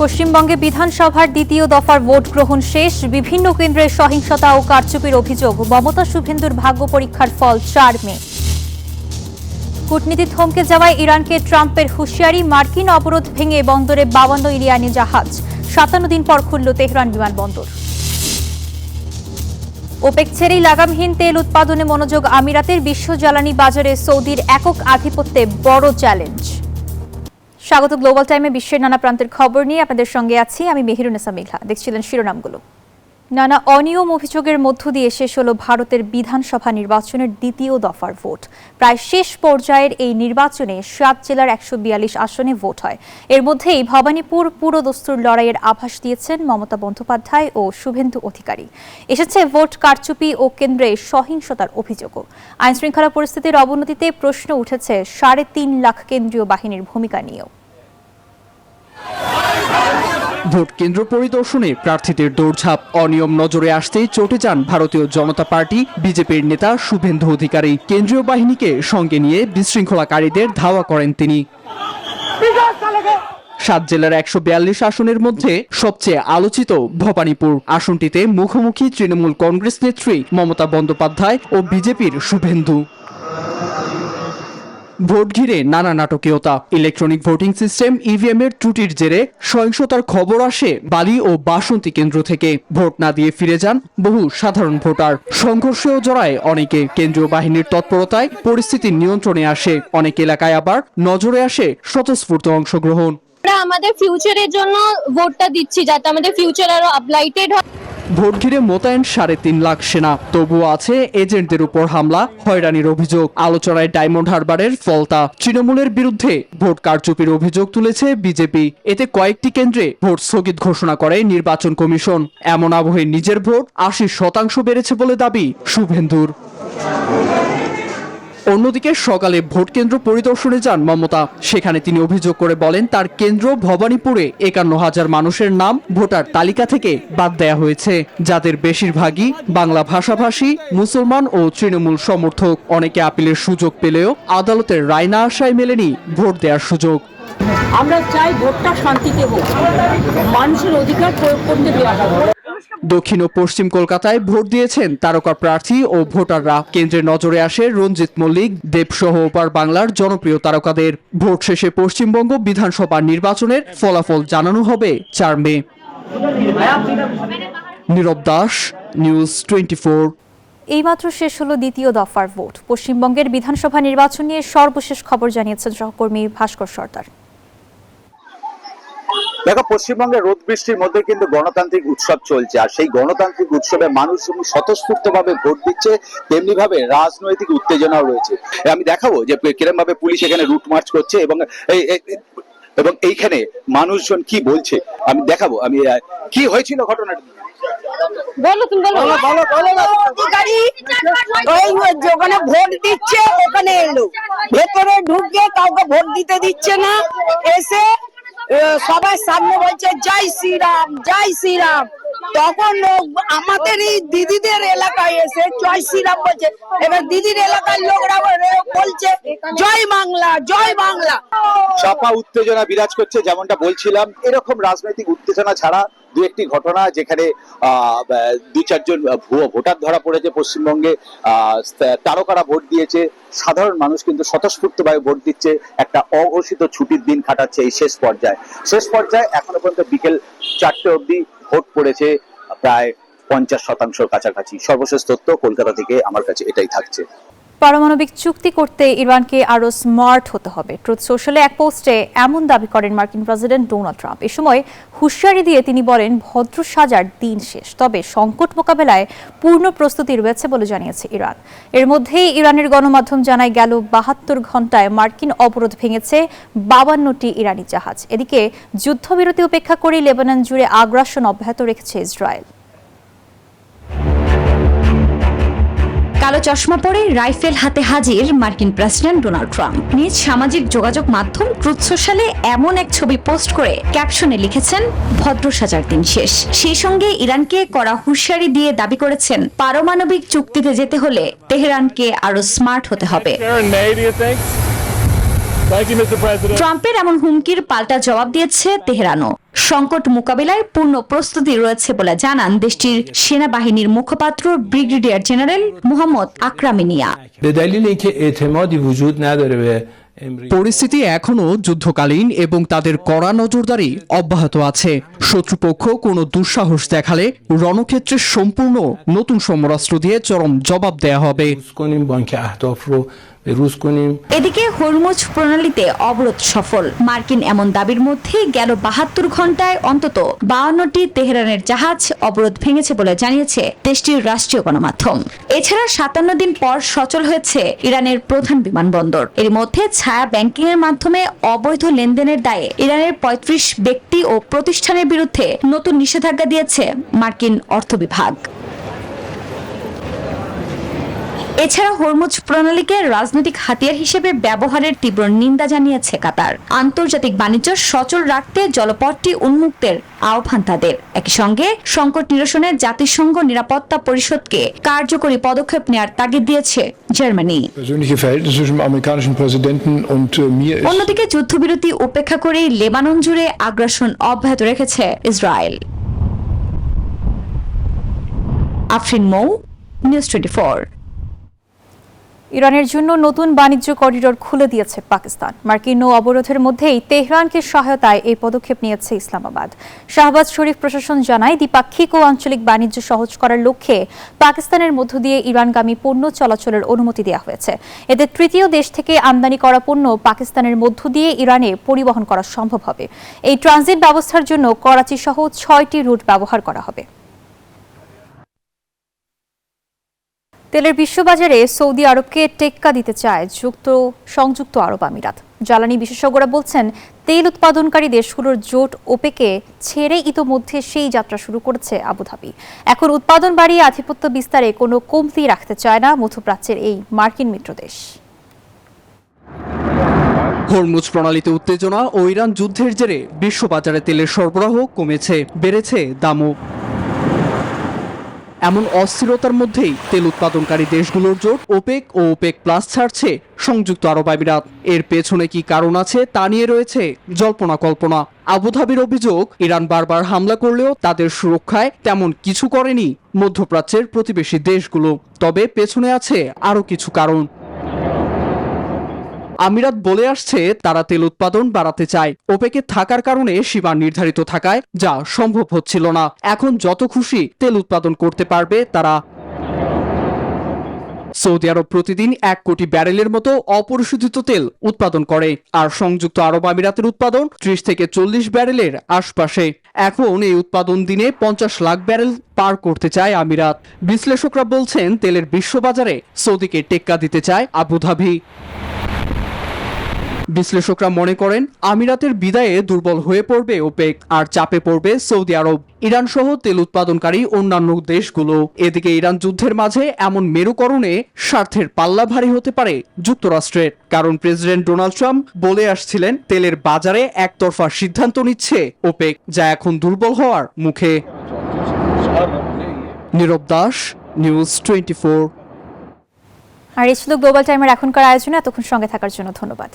পশ্চিমবঙ্গে বিধানসভার দ্বিতীয় দফার ভোট গ্রহণ শেষ। বিভিন্ন কেন্দ্রে সহিংসতা ও কারচুপির অভিযোগ। মমতা শুভেন্দুর ভাগ্য পরীক্ষার ফল 4 মে। কূটনীতি থমকে যাওয়ায় ইরানকে ট্রাম্পের হুঁশিয়ারি। মার্কিন অবরোধ ভেঙে বন্দরে 52 ইরানি জাহাজ। 57 দিন পর খুলল তেহরান বিমানবন্দর। ওপেক ছেড়েই লাগামহীন তেল উৎপাদনে মনোযোগ আমিরাতের। বিশ্ব জ্বালানি বাজারে সৌদির একক আধিপত্যে বড় চ্যালেঞ্জ। স্বাগত গ্লোবাল টাইমে বিশ্বের নানা প্রান্তের খবর নিয়ে আপনাদের সঙ্গে আছি আমি মেহেরুন্নেসা মেঘলা। দেখছিলেন শিরোনামগুলো। নানা অনিয়ম অভিযোগের মধ্য দিয়ে শেষ হলো ভারতের বিধানসভা নির্বাচনের দ্বিতীয় দফার ভোট। প্রায় শেষ পর্যায়ের এই নির্বাচনে 7 জেলার 142 আসনে ভোট হয়। এর মধ্যেই ভবানীপুর পুরোদস্তুর লড়াইয়ের আভাস দিয়েছেন মমতা বন্দ্যোপাধ্যায় ও শুভেন্দু অধিকারী। এসেছে ভোট কারচুপি ও কেন্দ্রে সহিংসতার অভিযোগও। আইনশৃঙ্খলা পরিস্থিতির অবনতিতে প্রশ্ন উঠেছে 3.5 লাখ কেন্দ্রীয় বাহিনীর ভূমিকা নিয়েও। ভোট কেন্দ্র পরিদর্শনে প্রার্থীদের দৌড়ঝাঁপ। অনিয়ম নজরে আসতেই চটে যান ভারতীয় জনতা পার্টি বিজেপির নেতা শুভেন্দু অধিকারী। কেন্দ্রীয় বাহিনীকে সঙ্গে নিয়ে বিশৃঙ্খলাকারীদের ধাওয়া করেন তিনি। 7 জেলার 142 আসনের মধ্যে সবচেয়ে আলোচিত ভবানীপুর আসনটিতে মুখোমুখি তৃণমূল কংগ্রেস নেত্রী মমতা বন্দ্যোপাধ্যায় ও বিজেপির শুভেন্দু। ভোট ঘিরে নানা নাটকীয়তা। ইলেকট্রনিক ভোটিং সিস্টেম ইভিএম এর ত্রুটির জেরে সহিংসতার খবর আসে বালি ও বাসন্তী কেন্দ্র থেকে। ভোট না দিয়ে ফিরে যান বহু সাধারণ ভোটার। সংঘর্ষেও জড়ায় অনেকে। কেন্দ্রীয় বাহিনীর তৎপরতায় পরিস্থিতি নিয়ন্ত্রণে আসে। অনেক এলাকায় আবার নজরে আসে স্বতঃস্ফূর্ত অংশগ্রহণ। আমরা আমাদের ফিউচারের জন্য ভোটটা দিচ্ছি, যাতে আমাদের ফিউচার আরো আপলাইটেড হয়। ভোট ঘিরে মোতায়েন 3.5 লাখ সেনা। তবুও আছে এজেন্টদের উপর হামলা, হয়রানির অভিযোগ। আলোচনায় ডায়মন্ড হারবারের ফলতা। তৃণমূলের বিরুদ্ধে ভোট কারচুপির অভিযোগ তুলেছে বিজেপি। এতে কয়েকটি কেন্দ্রে ভোট স্থগিত ঘোষণা করে নির্বাচন কমিশন। এমন আবহে নিজের ভোট 80% বেড়েছে বলে দাবি শুভেন্দুর। অন্যদিকে সকালে ভোট কেন্দ্র পরিদর্শনে যান মমতা। সেখানে তিনি অভিযোগ করে বলেন তার কেন্দ্র ভবানীপুরে 51,000 মানুষের নাম ভোটার তালিকা থেকে বাদ দেয়া হয়েছে, যাদের বেশিরভাগই বাংলা ভাষাভাষী, মুসলমান ও তৃণমূল সমর্থক। অনেকে আপিলের সুযোগ পেলেও আদালতের রায় না আসায় মেলেনি ভোট দেওয়ার সুযোগ। আমরা চাই ভোটটা শান্তিতে হোক, মানুষের অধিকার প্রয়োগ করতে দেওয়া হবে। দক্ষিণ ও পশ্চিম কলকাতায় ভোট দিয়েছেন তারকা প্রার্থী ও ভোটাররা। কেন্দ্রে নজরে আসে রঞ্জিত মল্লিক, দেবসহ ওপার বাংলার জনপ্রিয় তারকাদের। ভোট শেষে পশ্চিমবঙ্গ বিধানসভা নির্বাচনের ফলাফল জানানো হবে 4 মে। নীরব দাস, নিউজ 24। এইমাত্র শেষ হলো দ্বিতীয় দফার ভোট। পশ্চিমবঙ্গের বিধানসভা নির্বাচন নিয়ে সর্বশেষ খবর জানিয়েছেন সহকর্মী ভাস্কর সর্দার। দেখো, পশ্চিমবঙ্গের রোদ বৃষ্টির মধ্যে কিন্তু গণতান্ত্রিক উৎসব চলছে। আর সেই গণতান্ত্রিক উৎসবে মানুষ স্বতঃস্ফূর্ত ভাবে ভোট দিচ্ছে, তেমনি ভাবে রাজনৈতিক উত্তেজনাও রয়েছে। আমি দেখাবো যে কিরকম ভাবে পুলিশ এখানে রুট মার্চ করছে এবং এইখানে মানুষজন কি বলছে আমি দেখাবো। আমি কি হয়েছিল ঘটনাটা বলো, তুমি বলো। ওখানে ভোট দিচ্ছে, ওখানে এলো, ভেতরে ঢুকে কাউকে ভোট দিতে দিচ্ছে না। এসে সবাই সামনে বলছে জয় শ্রীরাম, জয় শ্রীরাম। তখন আমাদের এই দিদিদের এলাকায় এসে জয় শ্রীরাম বলছে। এবার দিদির এলাকার লোকরা বলছে জয় বাংলা, জয় বাংলা। চাপা উত্তেজনা বিরাজ করছে। যেমনটা বলছিলাম, এরকম রাজনৈতিক উত্তেজনা ছাড়া দু একটি ঘটনা যেখানে 2-4 জন ভুয়ো ভোটার ধরা পড়েছে পশ্চিমবঙ্গে। তারকারা ভোট দিয়েছে, সাধারণ মানুষ কিন্তু স্বতঃস্ফূর্তভাবে ভোট দিচ্ছে। একটা অঘোষিত ছুটির দিন কাটাচ্ছে এই শেষ পর্যায়ে। এখনো পর্যন্ত বিকেল 4টে অবধি ভোট পড়েছে প্রায় 50% কাছাকাছি। সর্বশেষ তথ্য কলকাতা থেকে আমার কাছে এটাই থাকছে। পারমাণবিক চুক্তি করতে ইরানকে আরো স্মার্ট হতে হবে। ট্রুথ সোশ্যালে এক পোস্টে এমন দাবি করেন মার্কিন প্রেসিডেন্ট ডোনাল্ড ট্রাম্প। এ সময় হুঁশিয়ারি দিয়ে তিনি বলেন ভদ্র সাজার দিন শেষ, তবে সংকট মোকাবেলায় পূর্ণ প্রস্তুতি রয়েছে বলে জানিয়েছে ইরান। এর মধ্যেই ইরানের গণমাধ্যম জানায় গেল 72 ঘন্টায় মার্কিন অবরোধ ভেঙেছে 52টি ইরানি জাহাজ। এদিকে যুদ্ধবিরতি উপেক্ষা করে লেবানন জুড়ে আগ্রাসন অব্যাহত রেখেছে ইসরায়েল। কালো চশমা পরে রাইফেল হাতে হাজির মার্কিন প্রেসিডেন্ট ডোনাল্ড ট্রাম্প। নিজ সামাজিক যোগাযোগ মাধ্যম ট্রুথ সোশ্যালে এমন এক ছবি পোস্ট করে ক্যাপশনে লিখেছেন ভদ্র সাজার দিন শেষ। সেই সঙ্গে ইরানকে কড়া হুঁশিয়ারি দিয়ে দাবি করেছেন পারমাণবিক চুক্তিতে যেতে হলে তেহরানকে আরো স্মার্ট হতে হবে। ট্রাম্পের এমন হুমকির পাল্টা জবাব দিয়েছে তেহরানও। সংকট মোকাবিলায় পূর্ণ প্রস্তুতি রয়েছে বলে জানান দেশটির সেনাবাহিনীর মুখপাত্র ব্রিগেডিয়ার জেনারেল মোহাম্মদ আকরামিনিয়া। به دلیل اینکه اعتمادی وجود نداره به পরিস্থিতি এখনো যুদ্ধকালীন এবং তাদের কড়া নজরদারি অব্যাহত আছে। শত্রুপক্ষ কোনো দুঃসাহস দেখালে রণক্ষেত্রে সম্পূর্ণ নতুন সমরাস্ত্র দিয়ে চরম জবাব দেয়া হবে। روز کنیم بانک اهداف رو به روز کنیم এদিকে হরমুজ প্রণালীতে অবরোধ সফল। মার্কিন এমন দাবির মধ্যে গেল ৭২ ঘন্টায় অন্তত ৫২টি তেহরানের জাহাজ অবরোধ ভেঙেছে বলে জানিয়েছে দেশটির রাষ্ট্রীয় গণমাধ্যম। এছাড়া ৫৭ দিন পর সচল হয়েছে ইরানের প্রধান বিমানবন্দর। এর মধ্যে ছায়া ব্যাংকিং এর মাধ্যমে অবৈধ লেনদেনের দায়ে ইরানের ৩৫ ব্যক্তি ও প্রতিষ্ঠানের বিরুদ্ধে নতুন নিষেধাজ্ঞা দিয়েছে মার্কিন অর্থ বিভাগ। এছাড়া হরমুজ প্রণালীকে রাজনৈতিক হাতিয়ার হিসেবে ব্যবহারের তীব্র নিন্দা জানিয়েছে কাতার। আন্তর্জাতিক বাণিজ্য সচল রাখতে জলপথটি উন্মুক্তের আহ্বান তাদের। একই সঙ্গে সংকট নিরসনে জাতিসংঘ নিরাপত্তা পরিষদকে কার্যকরী পদক্ষেপ নেওয়ার তাগিদ দিয়েছে Germany. Persönliche Verhältnisse zwischen dem amerikanischen Präsidenten und mir ist অন্যদিকে যুদ্ধবিরতি উপেক্ষা করে লেবানন জুড়ে আগ্রাসন অব্যাহত রেখেছে ইসরায়েল। আফরিন মৌ, নিউজ 24। ইরানের জন্য নতুন বাণিজ্য করিডোর খুলে দিয়েছে পাকিস্তান। মার্কিন নৌ অবরোধের মধ্যেই তেহরানকে সহায়তায় এই পদক্ষেপ নিয়েছে ইসলামাবাদ। শাহবাজ শরীফ প্রশাসন জানায়, দ্বিপাক্ষিক ও আঞ্চলিক বাণিজ্য সহজ করার লক্ষ্যে পাকিস্তানের মধ্য দিয়ে ইরানগামী পণ্য চলাচলের অনুমতি দেওয়া হয়েছে। এতে তৃতীয় দেশ থেকে আমদানি করা পণ্য পাকিস্তানের মধ্য দিয়ে ইরানে পরিবহন করা সম্ভব হবে। এই ট্রানজিট ব্যবস্থার জন্য করাচি সহ ৬টি রুট ব্যবহার করা হবে। তেলের বিশ্ববাজারে সৌদি আরবকে টেক্কা দিতে চায় সংযুক্ত আরব আমিরাত। জ্বালানি বিশেষজ্ঞরা বলছেন, তেল উৎপাদনকারী দেশগুলোর জোট ওপেকে ছেড়ে ইতোমধ্যে সেই যাত্রা শুরু করেছে আবুধাবি। এখন উৎপাদন বাড়িয়ে আধিপত্য বিস্তারে কোনো কমতি রাখতে চায় না মধ্যপ্রাচ্যের এই মার্কিন মিত্রদেশ। হরমুজ প্রণালীতে উত্তেজনা ও ইরান যুদ্ধের জেরে বিশ্ববাজারে তেলের সরবরাহ কমেছে, বেড়েছে দামও। এমন অস্থিরতার মধ্যেই তেল উৎপাদনকারী দেশগুলোর জোট ওপেক ও ওপেক প্লাস ছাড়ছে সংযুক্ত আরব আমিরাত। এর পেছনে কি কারণ আছে তা নিয়ে রয়েছে জল্পনা কল্পনা। আবুধাবির অভিযোগ, ইরান বারবার হামলা করলেও তাদের সুরক্ষায় তেমন কিছু করেনি মধ্যপ্রাচ্যের প্রতিবেশী দেশগুলো। তবে পেছনে আছে আরও কিছু কারণ। আমিরাত বলে আসছে তারা তেল উৎপাদন বাড়াতে চায়। ওপেকে থাকার কারণে সীমা নির্ধারিত থাকায় যা সম্ভব হচ্ছিল না। এখন যত খুশি তেল উৎপাদন করতে পারবে তারা। সৌদি আরব প্রতিদিন ১ কোটি ব্যারেলের মতো অপরিশোধিত তেল উৎপাদন করে, আর সংযুক্ত আরব আমিরাতের উৎপাদন ৩০ থেকে ৪০ ব্যারেলের আশপাশে। এখন এই উৎপাদন দিনে ৫০ লাখ ব্যারেল পার করতে চায় আমিরাত। বিশ্লেষকরা বলছেন, তেলের বিশ্ববাজারে সৌদিকে টেক্কা দিতে চায় আবুধাবি। বিশ্লেষকরা মনে করেন, আমিরাতের বিদায়ে দুর্বল হয়ে পড়বে ওপেক, আর চাপে পড়বে সৌদি আরব, ইরান সহ তেল উৎপাদনকারী অন্যান্য দেশগুলো। এদিকে ইরান যুদ্ধের মাঝে এমন মেরুকরণে স্বার্থের পাল্লা ভারী হতে পারে যুক্তরাষ্ট্রের। কারণ প্রেসিডেন্ট ডোনাল্ড ট্রাম্প বলে আসছিলেন, তেলের বাজারে একতরফা সিদ্ধান্ত নিচ্ছে ওপেক, যা এখন দুর্বল হওয়ার মুখে। নীরব দাস, নিউজ 24। আর এই ছিল গ্লোবাল টাইমের এখনকার আয়োজনে। এতক্ষণ সঙ্গে থাকার জন্য ধন্যবাদ।